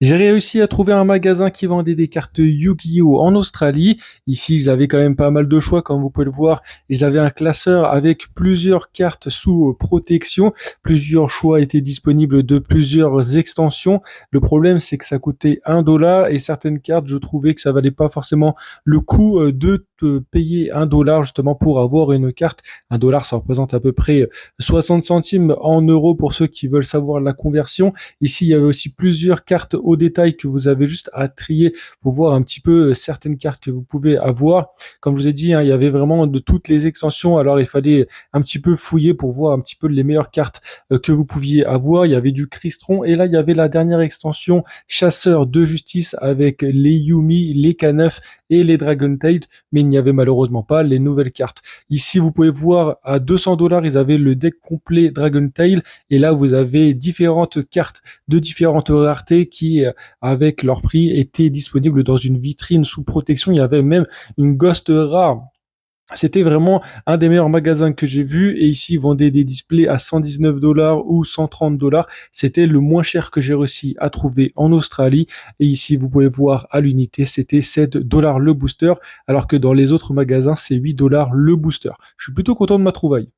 J'ai réussi à trouver un magasin qui vendait des cartes Yu-Gi-Oh! En Australie. Ici, ils avaient quand même pas mal de choix, comme vous pouvez le voir. Ils avaient un classeur avec plusieurs cartes sous protection. Plusieurs choix étaient disponibles de plusieurs extensions. Le problème, c'est que ça coûtait 1 dollar et certaines cartes, je trouvais que ça valait pas forcément le coup de te payer 1 dollar justement pour avoir une carte. 1 dollar, ça représente à peu près 60 centimes en euros pour ceux qui veulent savoir la conversion. Ici, il y avait aussi plusieurs cartes au détail que vous avez juste à trier pour voir un petit peu certaines cartes que vous pouvez avoir. Comme je vous ai dit, hein, il y avait vraiment de toutes les extensions. Alors, il fallait un petit peu fouiller pour voir un petit peu les meilleures cartes que vous pouviez avoir. Il y avait du Crystron et là, il y avait la dernière extension Chasseur de Justice avec les Yumi, les K9 et les Dragon Tail, mais il n'y avait malheureusement pas les nouvelles cartes. Ici, vous pouvez voir à 200 dollars, ils avaient le deck complet Dragon Tail et là, vous avez différentes cartes de différentes raretés qui, avec leur prix, étaient disponibles dans une vitrine sous protection. Il y avait même une Ghost rare. C'était vraiment un des meilleurs magasins que j'ai vu et ici ils vendaient des displays à 119 dollars ou 130 dollars. C'était le moins cher que j'ai réussi à trouver en Australie et ici vous pouvez voir à l'unité c'était 7 dollars le booster alors que dans les autres magasins c'est 8 dollars le booster. Je suis plutôt content de ma trouvaille.